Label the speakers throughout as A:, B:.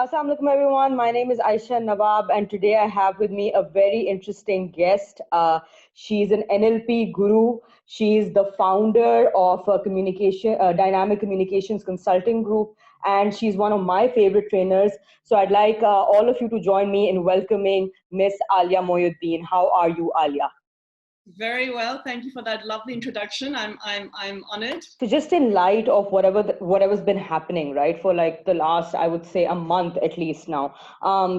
A: Assalamu alaikum everyone. My name is Ayesha Nawab, and today I have with me a very interesting guest. She's an NLP guru. She's the founder of a dynamic communications consulting group, and she's one of my favorite trainers. So I'd like all of you to join me in welcoming Miss Aliyah Mohyeddin. How are you, Aliyah?
B: Very well. Thank you for that lovely introduction. I'm honored.
A: So just in light of whatever's been happening, right, for like the last, I would say, a month at least now.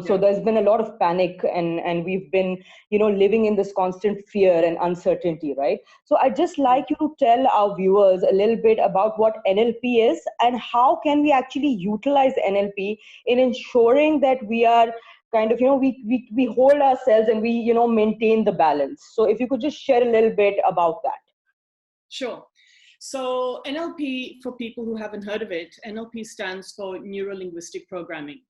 A: So there's been a lot of panic, and we've been, living in this constant fear and uncertainty, right? So I'd just like you to tell our viewers a little bit about what NLP is and how can we actually utilize NLP in ensuring that we are kind of, we hold ourselves and we, maintain the balance. So if you could just share a little bit about that.
B: Sure. So NLP, for people who haven't heard of it, NLP stands for Neuro-linguistic Programming.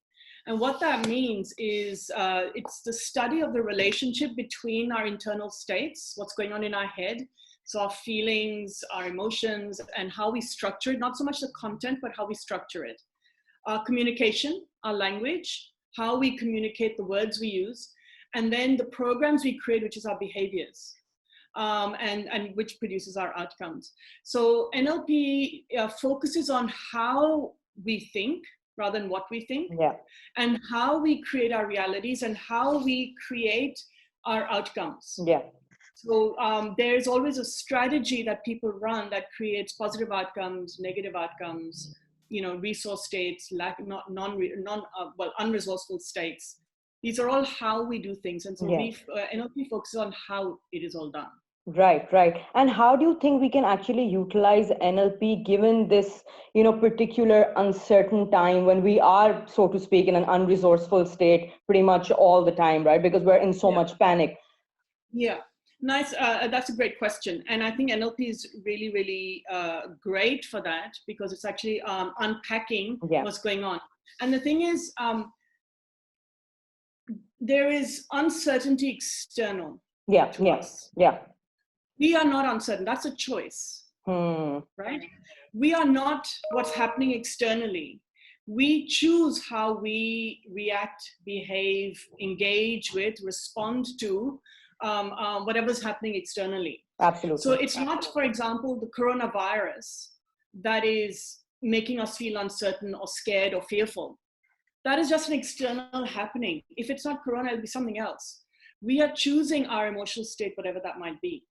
B: And what that means is it's the study of the relationship between our internal states, what's going on in our head, so our feelings, our emotions, and how we structure it, not so much the content, but how we structure it. Our communication, our language, how we communicate the words we use, and then the programs we create, which is our behaviors, and which produces our outcomes. So NLP focuses on how we think rather than what we think, and how we create our realities and how we create our outcomes. So there's always a strategy that people run that creates positive outcomes, negative outcomes, resource states, unresourceful states. These are all how we do things. And so NLP focuses on how it is all done.
A: Right. And how do you think we can actually utilize NLP given this, particular uncertain time when we are, so to speak, in an unresourceful state pretty much all the time, right? Because we're in so much panic.
B: Yeah. Nice. That's a great question. And I think NLP is really, really great for that because it's actually unpacking what's going on. And the thing is, there is uncertainty external to us. We are not uncertain. That's a choice, right? We are not what's happening externally. We choose how we react, behave, engage with, respond to whatever's happening externally.
A: Absolutely.
B: So it's not, for example, the coronavirus that is making us feel uncertain or scared or fearful. That is just an external happening. If it's not corona, it'll be something else. We are choosing our emotional state, whatever that might be.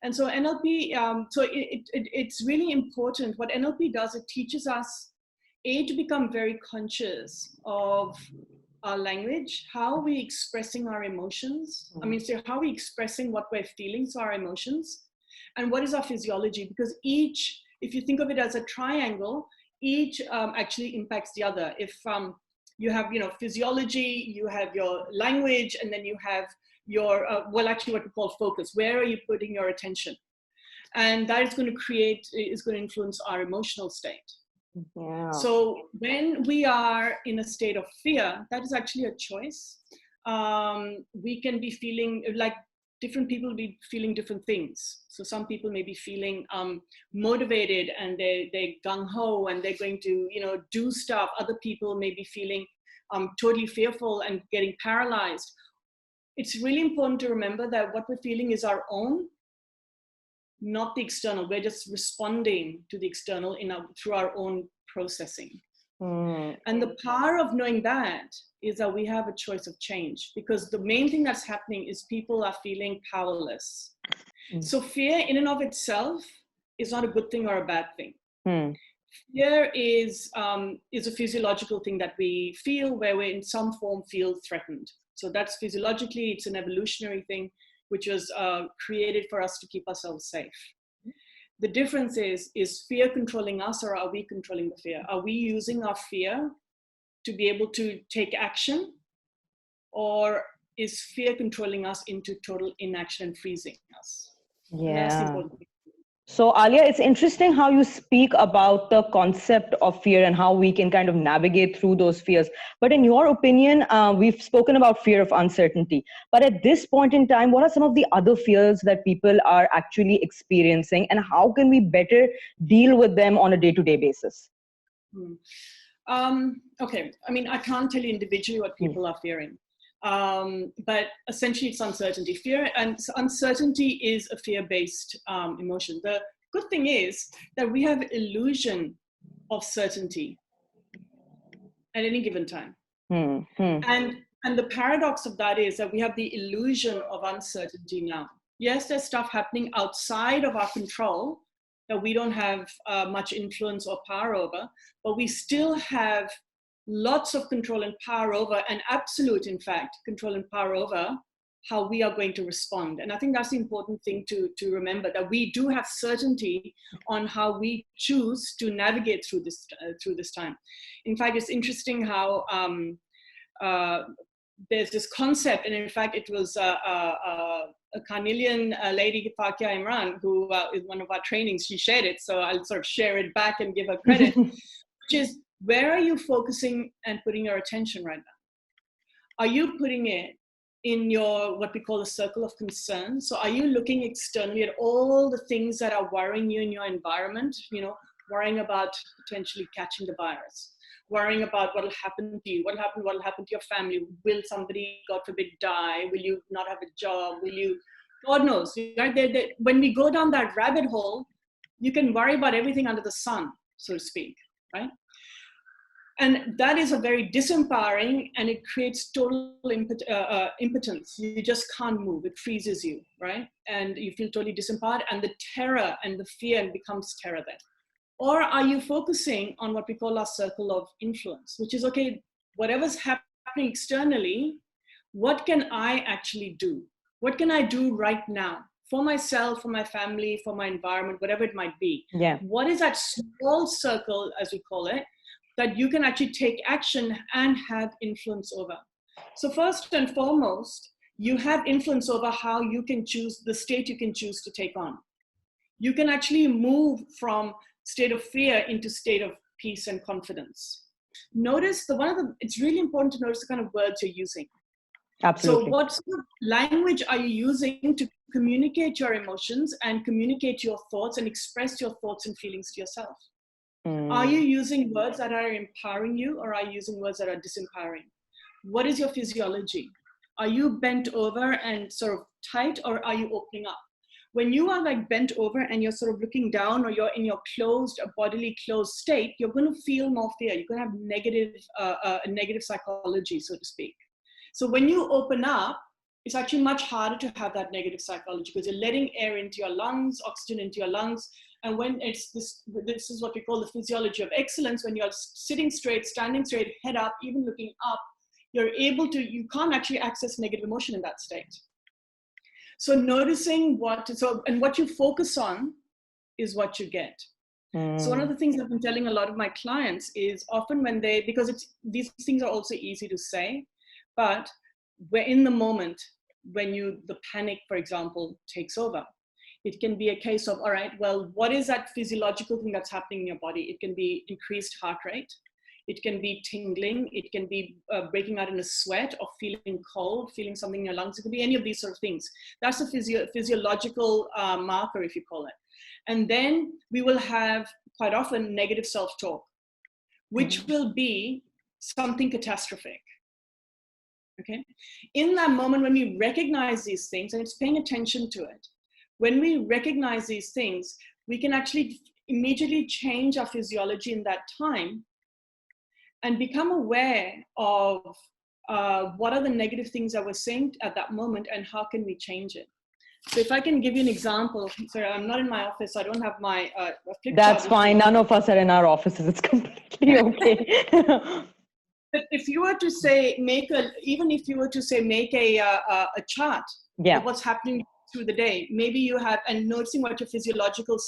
B: And so NLP, it's really important. What NLP does, it teaches us, to become very conscious of our language, how are we expressing our emotions? So how are we expressing what we're feeling, so our emotions, and what is our physiology? Because each, if you think of it as a triangle, each actually impacts the other. If you have, physiology, you have your language, and then you have your, actually what we call focus. Where are you putting your attention? And that is going to influence our emotional state. So when we are in a state of fear, that is actually a choice. We can be feeling like different people will be feeling different things. So some people may be feeling motivated and they're gung-ho and they're going to do stuff. Other people may be feeling totally fearful and getting paralyzed. It's really important to remember that what we're feeling is our own, not the external. We're just responding to the external through our own processing. And the power of knowing that is that we have a choice of change, because the main thing that's happening is people are feeling powerless. So fear in and of itself is not a good thing or a bad thing. Fear is a physiological thing that we feel where we in some form feel threatened. So that's physiologically, it's an evolutionary thing which was created for us to keep ourselves safe. The difference is fear controlling us, or are we controlling the fear? Are we using our fear to be able to take action, or is fear controlling us into total inaction and freezing us? And that's the important thing.
A: So Aliyah, it's interesting how you speak about the concept of fear and how we can kind of navigate through those fears. But in your opinion, we've spoken about fear of uncertainty. But at this point in time, what are some of the other fears that people are actually experiencing, and how can we better deal with them on a day-to-day basis?
B: Okay, I mean, I can't tell you individually what people are fearing, but essentially it's uncertainty. Fear and uncertainty is a fear-based emotion. The good thing is that we have illusion of certainty at any given time. And the paradox of that is that we have the illusion of uncertainty now. Yes, there's stuff happening outside of our control that we don't have much influence or power over, but we still have lots of control and power over, and absolute, in fact, control and power over how we are going to respond. And I think that's the important thing to remember, that we do have certainty on how we choose to navigate through this time. In fact, it's interesting how there's this concept, and in fact, it was a Carnelian lady, Fakia Imran, who is one of our trainings. She shared it, so I'll sort of share it back and give her credit, which is, where are you focusing and putting your attention right now? Are you putting it in your, what we call the circle of concern? So are you looking externally at all the things that are worrying you in your environment? You know, worrying about potentially catching the virus, worrying about what will happen to you, what will happen to your family, will somebody, God forbid, die, will you not have a job, will you, God knows, right? When we go down that rabbit hole, you can worry about everything under the sun, so to speak, right? And that is a very disempowering, and it creates total impotence. You just can't move, it freezes you, right? And you feel totally disempowered, and the terror and the fear becomes terror then. Or are you focusing on what we call our circle of influence, which is, okay, whatever's happening externally, what can I actually do? What can I do right now for myself, for my family, for my environment, whatever it might be?
A: Yeah.
B: What is that small circle, as we call it, that you can actually take action and have influence over? So first and foremost, you have influence over how you can choose, the state you can choose to take on. You can actually move from state of fear into state of peace and confidence. Notice it's really important to notice the kind of words you're using.
A: Absolutely.
B: So what sort of language are you using to communicate your emotions and communicate your thoughts and express your thoughts and feelings to yourself? Are you using words that are empowering you, or are you using words that are disempowering? What is your physiology? Are you bent over and sort of tight, or are you opening up? When you are like bent over and you're sort of looking down, or you're in your closed, bodily closed state, you're going to feel more fear. You're going to have negative psychology, so to speak. So when you open up, it's actually much harder to have that negative psychology, because you're letting air into your lungs, oxygen into your lungs. And when it's this is what we call the physiology of excellence. When you're sitting straight, standing straight, head up, even looking up, you can't actually access negative emotion in that state. So noticing what you focus on is what you get. So one of the things I've been telling a lot of my clients is, often because these things are also easy to say, but we're in the moment when the panic, for example, takes over. It can be a case of, all right, well, what is that physiological thing that's happening in your body? It can be increased heart rate. It can be tingling. It can be breaking out in a sweat, or feeling cold, feeling something in your lungs. It could be any of these sort of things. That's a physiological marker, if you call it. And then we will have, quite often, negative self-talk, which will be something catastrophic. Okay. In that moment, when we recognize these things, and it's paying attention to it, when we recognize these things, we can actually immediately change our physiology in that time and become aware of what are the negative things that we're saying at that moment, and how can we change it. So if I can give you an example, sorry, I'm not in my office, so I don't have my flip chart.
A: That's fine. None of us are in our offices. It's completely okay.
B: But if you were to say, make a chart of what's happening through the day, maybe you have, and noticing what your physiological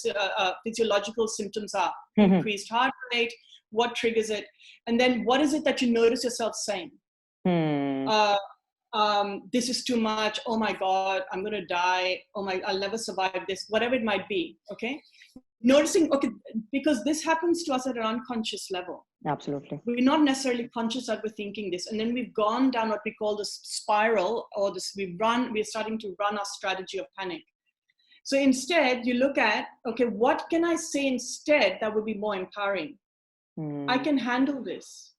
B: symptoms are, increased heart rate, what triggers it, and then what is it that you notice yourself saying? This is too much. Oh my God, I'm going to die. I'll never survive this, whatever it might be. Okay. Noticing, okay, because this happens to us at an unconscious level.
A: Absolutely.
B: We're not necessarily conscious that we're thinking this. And then we've gone down what we call the spiral, or we're starting to run our strategy of panic. So instead, you look at, okay, what can I say instead that would be more empowering? I can handle this.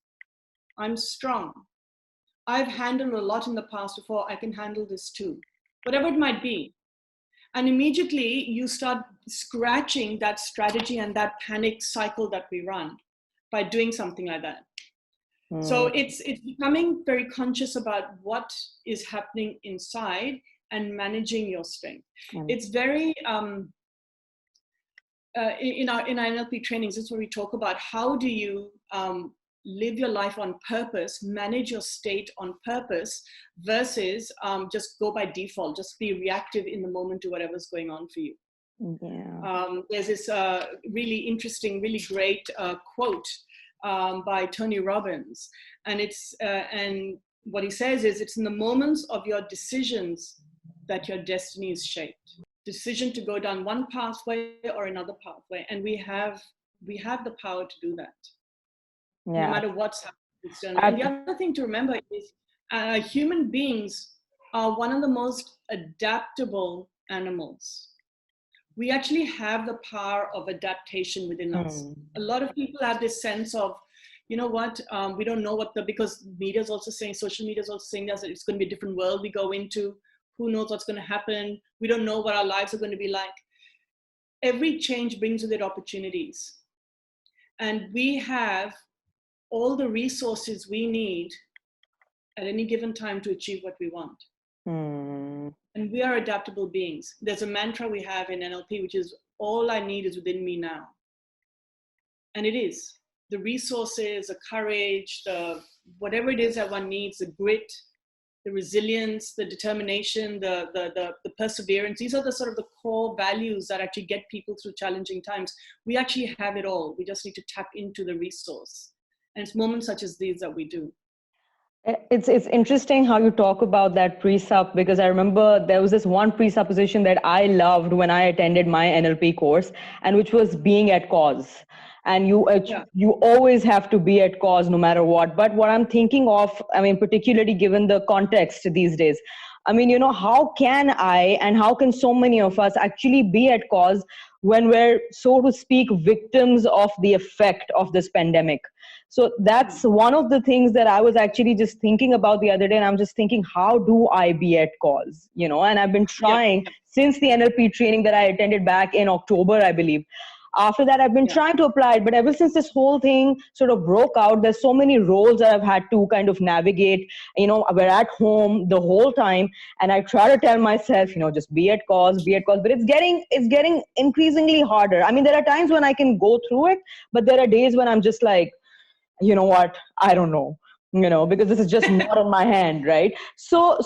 B: I'm strong. I've handled a lot in the past before. I can handle this too. Whatever it might be. And immediately you start scratching that strategy and that panic cycle that we run by doing something like that. So it's becoming very conscious about what is happening inside and managing your strength. It's very, in our NLP trainings, this is where we talk about how do you live your life on purpose, manage your state on purpose versus just go by default, just be reactive in the moment to whatever's going on for you.
A: Yeah.
B: There's this really interesting, really great quote by Tony Robbins. And and what he says is, it's in the moments of your decisions that your destiny is shaped. Decision to go down one pathway or another pathway. And we have the power to do that.
A: Yeah.
B: No matter what's happening. And the other thing to remember is human beings are one of the most adaptable animals. We actually have the power of adaptation within us. A lot of people have this sense of, you know what, we don't know because media is also saying, social media is also saying that it's going to be a different world we go into. Who knows what's going to happen? We don't know what our lives are going to be like. Every change brings with it opportunities. And we have all the resources we need at any given time to achieve what we want. And we are adaptable beings. There's a mantra we have in NLP, which is, all I need is within me now. And it is. The resources, the courage, the whatever it is that one needs, the grit, the resilience, the determination, the perseverance. These are the sort of the core values that actually get people through challenging times. We actually have it all. We just need to tap into the resource. And it's moments such as these that we do.
A: It's interesting how you talk about that presup, because I remember there was this one presupposition that I loved when I attended my NLP course, and which was being at cause. And you always have to be at cause no matter what. But what I'm thinking of, I mean, particularly given the context these days, I mean, you know, how can I and how can so many of us actually be at cause when we're, so to speak, victims of the effect of this pandemic? So that's one of the things that I was actually just thinking about the other day. And I'm just thinking, how do I be at cause? You know, and I've been trying since the NLP training that I attended back in October, I believe. After that, I've been trying to apply it. But ever since this whole thing sort of broke out, there's so many roles that I've had to kind of navigate. You know, we're at home the whole time. And I try to tell myself, you know, just be at cause, be at cause. But it's getting increasingly harder. I mean, there are times when I can go through it, but there are days when I'm just like, you know what, I don't know, you know, because this is just not in my hand, right? So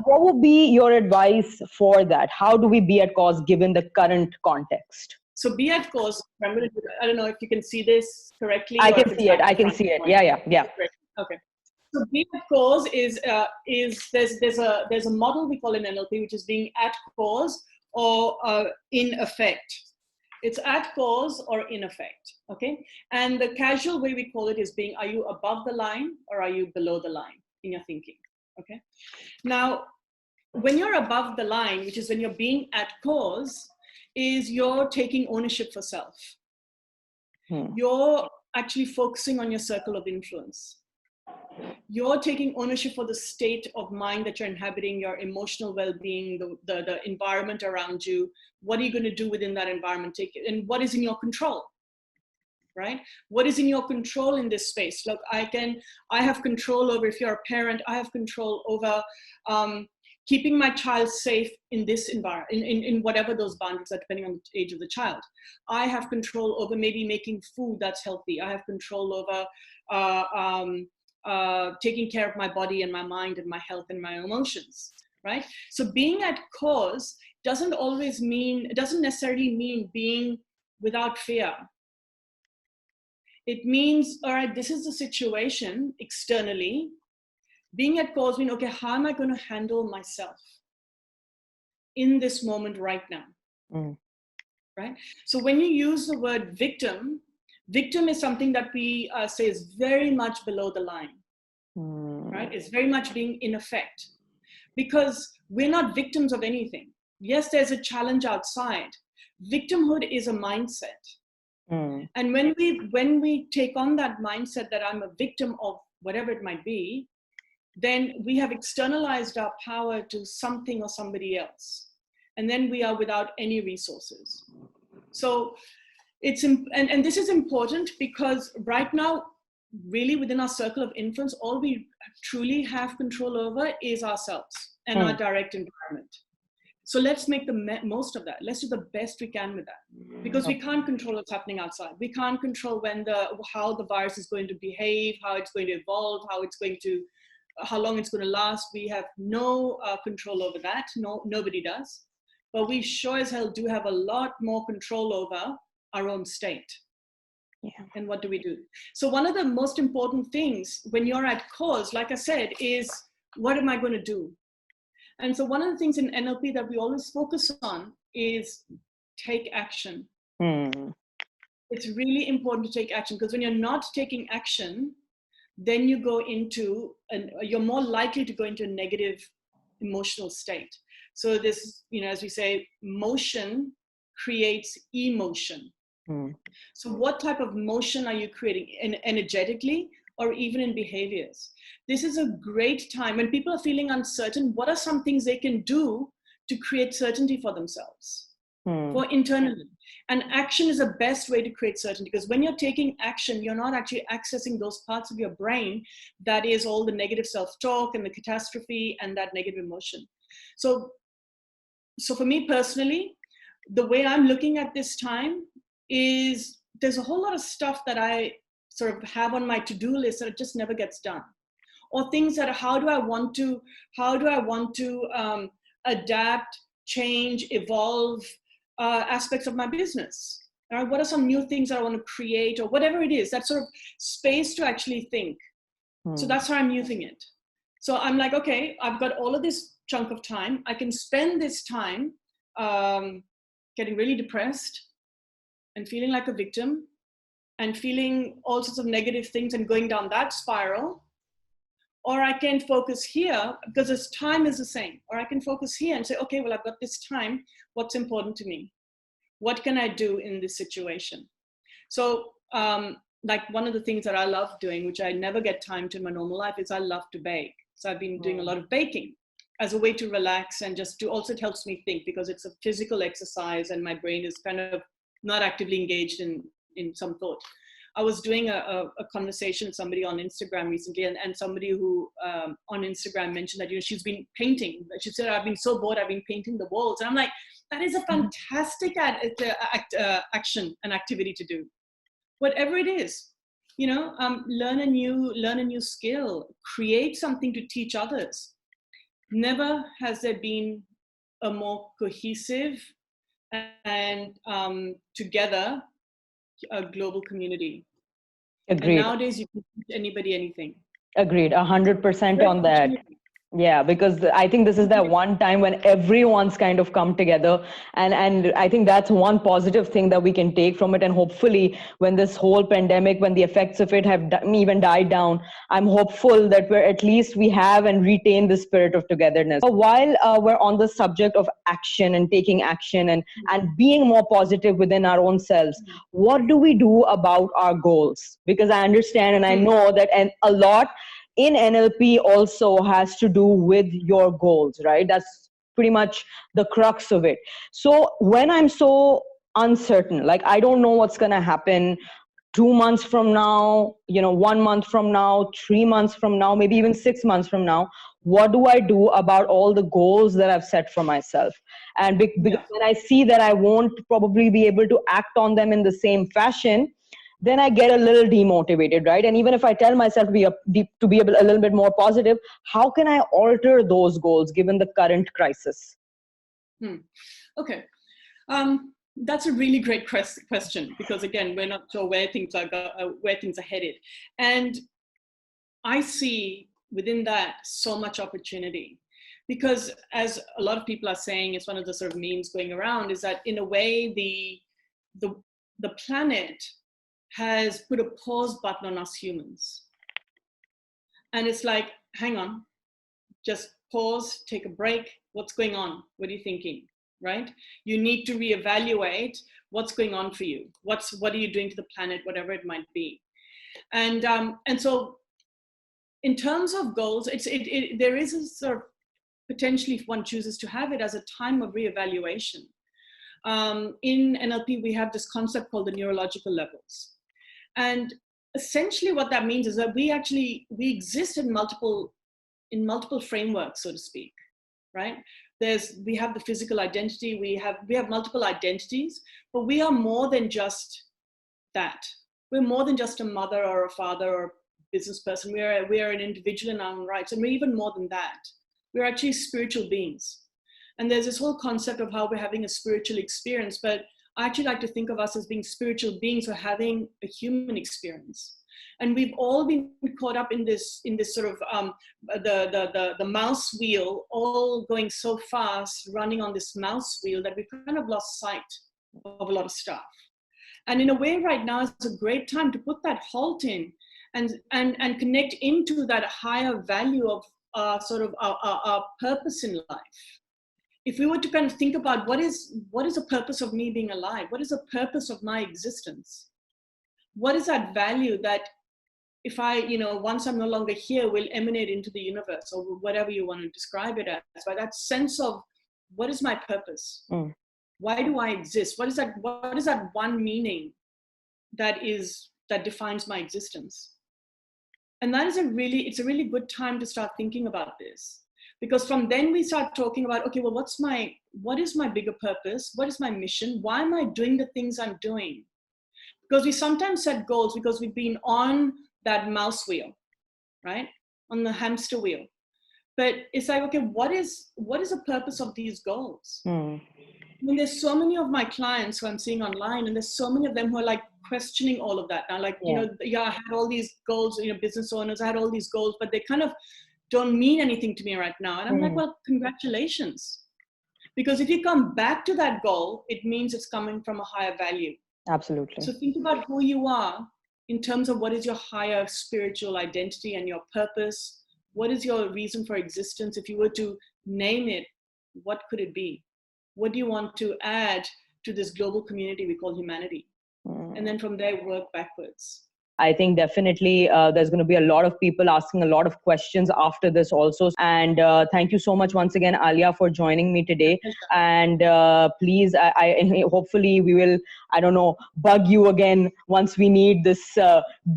A: what would be your advice for that? How do we be at cause given the current context?
B: So be at cause. I'm going to do that. I don't know if you can see this correctly.
A: I can see it. I can see it. Yeah.
B: Okay. So be at cause is there's a model we call in NLP, which is being at cause or in effect. It's at cause or in effect, okay? And the casual way we call it is being, are you above the line or are you below the line in your thinking, okay? Now, when you're above the line, which is when you're being at cause, is you're taking ownership for self. You're actually focusing on your circle of influence. You're taking ownership for the state of mind that you're inhabiting, your emotional well-being, the environment around you. What are you going to do within that environment? And what is in your control, right? What is in your control in this space? Look, I have control over, if you're a parent, I have control over keeping my child safe in this environment, in whatever those boundaries are, depending on the age of the child. I have control over maybe making food that's healthy. I have control over taking care of my body and my mind and my health and my emotions, right? So being at cause doesn't necessarily mean being without fear. It means, all right, this is the situation externally. Being at cause means, okay, how am I going to handle myself in this moment right now? Right? So when you use the word victim is something that we say is very much below the line, right? It's very much being in effect, because we're not victims of anything. Yes, there's a challenge outside. Victimhood is a mindset. And when we take on that mindset that I'm a victim of whatever it might be, then we have externalized our power to something or somebody else. And then we are without any resources. So and this is important because right now, really within our circle of influence, all we truly have control over is ourselves and our direct environment. So let's make the most of that. Let's do the best we can with that, because we can't control what's happening outside. We can't control how the virus is going to behave, how it's going to evolve, how long it's going to last. We have no control over that. No, nobody does. But we sure as hell do have a lot more control over our own state. Yeah. And what do we do? So one of the most important things when you're at cause, like I said, is what am I going to do? And so one of the things in NLP that we always focus on is take action. It's really important to take action, because when you're not taking action, then you go into, you're more likely to go into a negative emotional state. So this, as we say, motion creates emotion. So what type of motion are you creating, energetically or even in behaviors? This is a great time when people are feeling uncertain. What are some things they can do to create certainty for themselves, for internally? And action is the best way to create certainty, because when you're taking action, you're not actually accessing those parts of your brain that is all the negative self-talk and the catastrophe and that negative emotion. So for me personally, the way I'm looking at this time is there's a whole lot of stuff that I sort of have on my to-do list that it just never gets done, or things that how do I want to adapt, change, evolve aspects of my business. All right, what are some new things that I want to create, or whatever it is, that sort of space to actually think. So that's how I'm using it. So I'm like, okay, I've got all of this chunk of time. I can spend this time getting really depressed and feeling like a victim and feeling all sorts of negative things and going down that spiral. Or I can focus here, because this time is the same. Or I can focus here and say, okay, well, I've got this time. What's important to me? What can I do in this situation? So like one of the things that I love doing, which I never get time to in my normal life, is I love to bake. So I've been doing a lot of baking as a way to relax and just to, also it helps me think, because it's a physical exercise and my brain is kind of not actively engaged in some thought. I was doing a conversation with somebody on Instagram recently, and somebody who on Instagram mentioned that, she's been painting. She said, I've been so bored, I've been painting the walls. And I'm like, that is a fantastic action and activity to do. Whatever it is, learn a new skill, create something to teach others. Never has there been a more cohesive and together a global community.
A: Agreed.
B: And nowadays you can teach anybody anything.
A: Agreed, 100% on that. Yeah, because I think this is that one time when everyone's kind of come together, and I think that's one positive thing that we can take from it. And hopefully when this whole pandemic, when the effects of it have even died down, I'm hopeful that we have and retain the spirit of togetherness. But while we're on the subject of action and taking action and being more positive within our own selves, what do we do about our goals? Because I understand and I know that a lot in NLP also has to do with your goals, right? That's pretty much the crux of it. So when I'm so uncertain, like I don't know what's going to happen 2 months from now, 1 month from now, 3 months from now, maybe even 6 months from now, what do I do about all the goals that I've set for myself? And because when I see that I won't probably be able to act on them in the same fashion, then I get a little demotivated, right? And even if I tell myself to be a little bit more positive, how can I alter those goals given the current crisis?
B: Okay. That's a really great question, because again, we're not sure where things are headed. And I see within that so much opportunity, because as a lot of people are saying, it's one of the sort of memes going around, is that in a way the planet has put a pause button on us humans. And it's like, hang on, just pause, take a break. What's going on? What are you thinking? right? You need to reevaluate what's going on for you. What are you doing to the planet, whatever it might be. And so in terms of goals, there is a sort of, potentially if one chooses to have it, as a time of reevaluation. In NLP, we have this concept called the neurological levels. And essentially what that means is that we exist in multiple frameworks, so to speak, right? We have the physical identity, we have multiple identities, but we are more than just that. We're more than just a mother or a father or a business person. We are an individual in our own rights, and we're even more than that. We're actually spiritual beings. And there's this whole concept of how we're having a spiritual experience, but I actually like to think of us as being spiritual beings or having a human experience. And we've all been caught up in this sort of the mouse wheel, all going so fast, running on this mouse wheel, that we've kind of lost sight of a lot of stuff. And in a way, right now is a great time to put that halt in and connect into that higher value of sort of our purpose in life. If we were to kind of think about what is the purpose of me being alive? What is the purpose of my existence? What is that value that if once I'm no longer here, will emanate into the universe, or whatever you want to describe it as, by that sense of what is my purpose? Why do I exist? What is that one meaning that defines my existence? And that is it's a really good time to start thinking about this. Because from then we start talking about, okay, well, what is my bigger purpose? What is my mission? Why am I doing the things I'm doing? Because we sometimes set goals because we've been on that mouse wheel, right? On the hamster wheel. But it's like, okay, what is the purpose of these goals? I mean, there's so many of my clients who I'm seeing online, and there's so many of them who are like questioning all of that now. Like, I had all these goals, business owners, I had all these goals, but they kind of don't mean anything to me right now. And I'm like, well, congratulations. Because if you come back to that goal, it means it's coming from a higher value.
A: Absolutely.
B: So think about who you are in terms of what is your higher spiritual identity and your purpose. What is your reason for existence? If you were to name it, what could it be? What do you want to add to this global community we call humanity? And then from there, work backwards.
A: I think definitely there's going to be a lot of people asking a lot of questions after this also. And thank you so much once again, Aliyah, for joining me today. And please, I hopefully we will, bug you again once we need this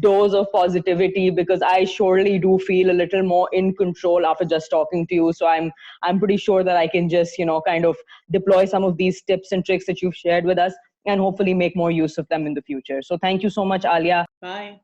A: dose of positivity, because I surely do feel a little more in control after just talking to you. So I'm pretty sure that I can just, kind of deploy some of these tips and tricks that you've shared with us, and hopefully make more use of them in the future. So thank you so much, Aliyah.
B: Bye.